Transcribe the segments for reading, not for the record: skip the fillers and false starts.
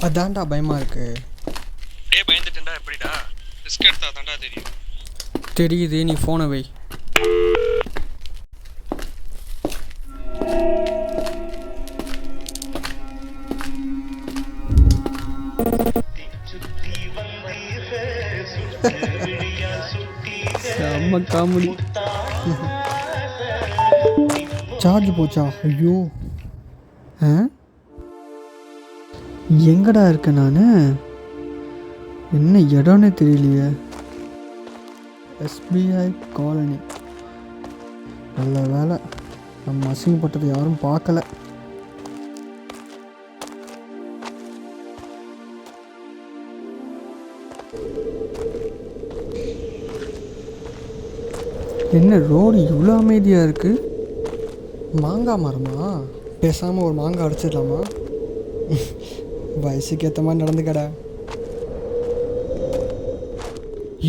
அதான்டா பயமாக இருக்கு. பயந்துட்டேன்டா. எப்படிடா ரிஸ்க் எடுத்தா தான்டா தெரியும். தெரியுது, நீ ஃபோனை வை. செம்ம காமெடி. சார்ஜ் போச்சா? ஐயோ, எங்கடா இருக்கேன் நான்? என்ன இடம்னே தெரியலையே. SBI colony. நல்ல வேலை, நம்ம அசிங்கப்பட்டதை யாரும் பார்க்கல. என்ன ரோடு இவ்வளோ அமைதியாக இருக்குது? மாங்காய் மரமா? பேசாமல் ஒரு மாங்காய் அடிச்சிடலாமா? வயசுக்கு ஏற்ற மாதிரி நடந்துக்கடா.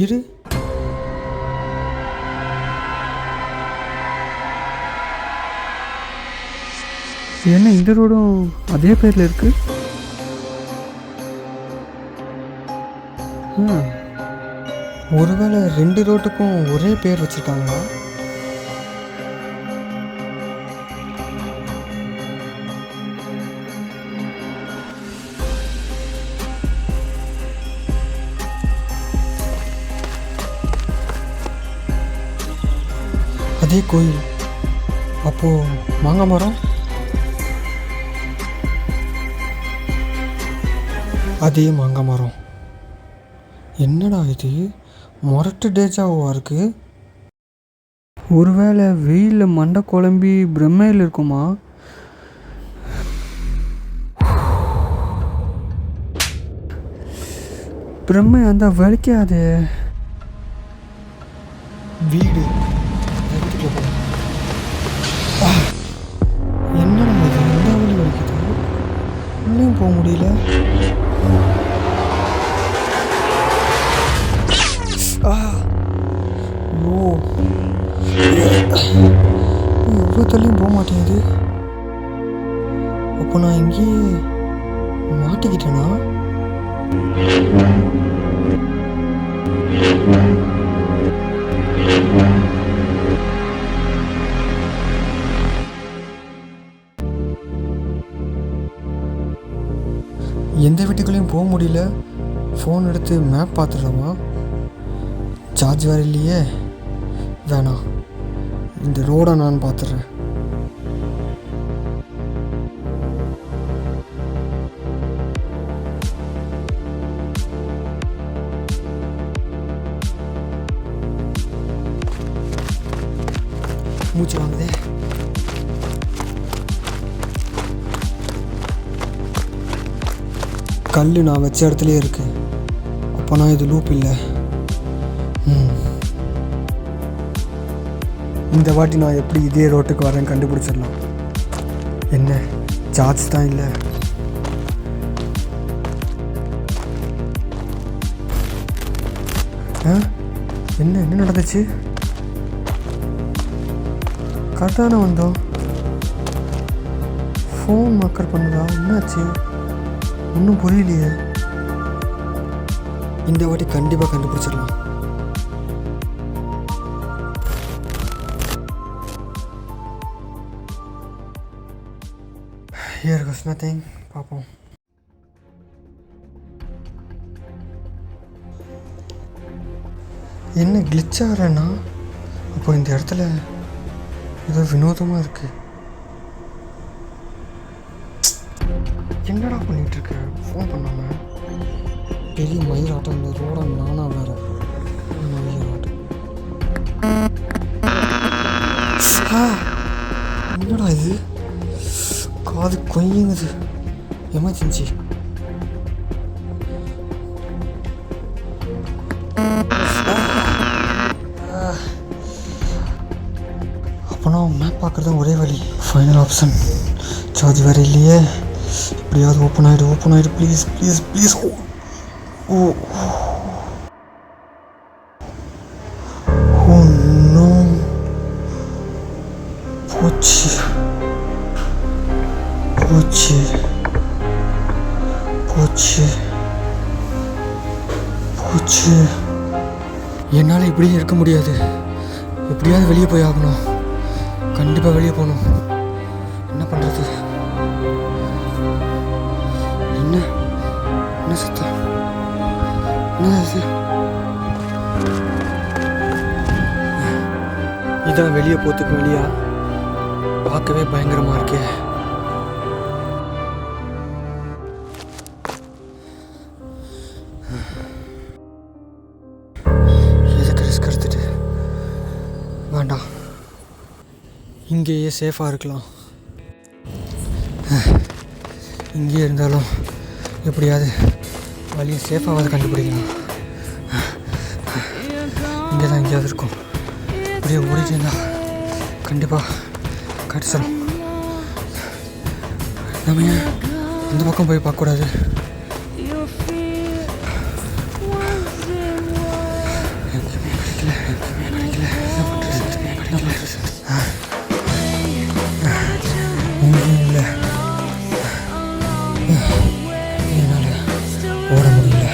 இரு, என்ன இந்த ரோடும் அதே பேரில் இருக்கு? ஒருவேளை 2 ரோட்டுக்கும் ஒரே பேர் வச்சுருக்காங்களா? அதே கோயில். அப்போது மாங்காய் மரம் அதே மாங்காய் மரம். என்னடா இது, மொரட்டு டேஜாவாக இருக்குது. ஒருவேளை வெயிலில் மண்டை குழம்பி பிரம்மையில் இருக்குமா? பிரம்மை அந்த வலிக்காது. வீடு என்னடா இது, எந்த வழி வலிக்குது? இன்னும் போக முடியல. ஐயோ, எவ்வளோ தள்ளியும் போக மாட்டேங்குது. அப்போ நான் இங்கேயே மாட்டிக்கிட்டேனா? எந்த வீட்டுக்குள்ளேயும் போக முடியல. ஃபோன் எடுத்து மேப் பார்த்துடலாமா? சார்ஜ் வேறு இல்லையே. வேணாம், இந்த ரோடை நான் பார்த்துட்றேன். மூச்சு வாங்குதே. கல் நான் வச்ச இடத்துலையே இருக்கு. அப்போனா இது லூப் இல்லை. இந்த வாட்டி நான் எப்படி இதே ரோட்டுக்கு வரேன் கண்டுபிடிச்சிடலாம். என்ன, சார்ஜ் தான் இல்லை. என்ன என்ன நடந்துச்சு? கரெக்டான வந்தோம். ஃபோன் மக்கர் பண்ணுதா? என்னாச்சு ஒன்றும் புரியலையே. இந்த வாட்டி கண்டிப்பாக கண்டுபிடிச்சிடலாம். Here goes nothing. பார்ப்போம். என்ன கிளிச் ஆகிறேன்னா? அப்போ இந்த இடத்துல ஏதோ வினோதமாக இருக்கு. என்னடா பண்ணிகிட்ருக்க ஃபோன் பண்ணாமல்? பெரிய மயிலாட்டம் இந்த ரோட நானாக வேற மயிலாட்டம். என்னடா இது, காது கொய்யுங்குது. எமர்ஜென்சி. அப்போனா மேப் பார்க்குறது ஒரே வழி. Final option. சார்ஜ் வேறு இல்லையே. எப்படியாவது ஓப்பன் ஆகிடு please please please. Oh oh no, போச்சு போச்சு போச்சு. போச்சு போச்சு. என்னால் இப்படியே இருக்க முடியாது. எப்படியாவது வெளியே போய் ஆகணும். கண்டிப்பாக வெளியே போகணும். என்ன பண்ணுறது? என்ன என்ன சத்தம்? என்ன இது? இதான் வெளியே போகிறதுக்கு வெளியா? பார்க்கவே பயங்கரமாக இருக்கே. எதுக்கு ரிஸ்க் எடுத்துட்டு? வேண்டாம், இங்கேயே சேஃபாக இருக்கலாம். இங்கே இருந்தாலும் எப்படியாவது வழியை சேஃபாவது கண்டுபிடிக்கலாம். இங்கே தான் எங்கேயாவது இருக்கும். இப்படியே ஓடிட்டு இருந்தால் கண்டிப்பாக கிடச்சிடும். நம்ம ஏன் இந்த பக்கம் போய் பார்க்கக்கூடாது? கிடைக்கல. எங்கேயும் இல்லை. என்னால் ஓட முடியல.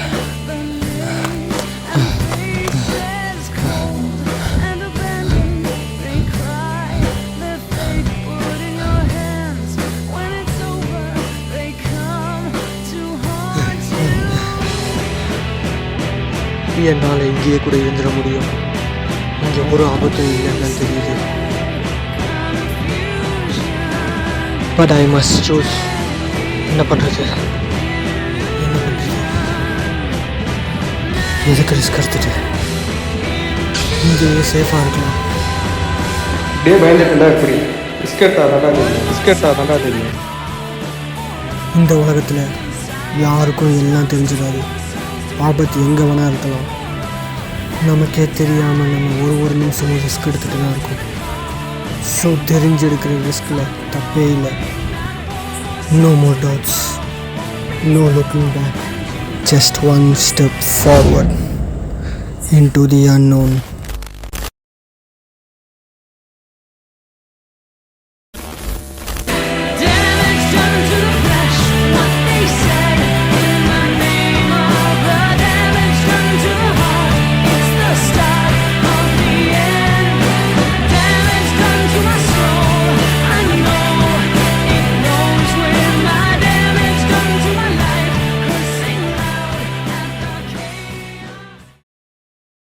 என்னால் இங்கேயே கூட இருந்துட முடியும். இங்கே ஒரு ஆபத்தும் இல்லைன்னு தெரியுது. But I must choose. என்ன பண்ணுறது? எதுக்கு ரிஸ்க் எடுத்துட்டு? இங்கேயே சேஃபாக இருக்கலாம். அப்படியே பயந்துட்டா எப்படி? ரிஸ்க் எடுத்தா தெரியும். இந்த உலகத்தில் யாருக்கும் எல்லாம் தெரிஞ்சிடாது. ஆபத்து எங்கே வேணால் இருக்கலாம். நமக்கே தெரியாமல் நம்ம ஒரு நிமிஷமும் ரிஸ்க் எடுத்துகிட்டு தான் இருக்கோம். ஸோ தெரிஞ்சு எடுக்கிற ரிஸ்கில் தப்பே இல்லை. No more doubts, no looking back, just one step forward into the unknown.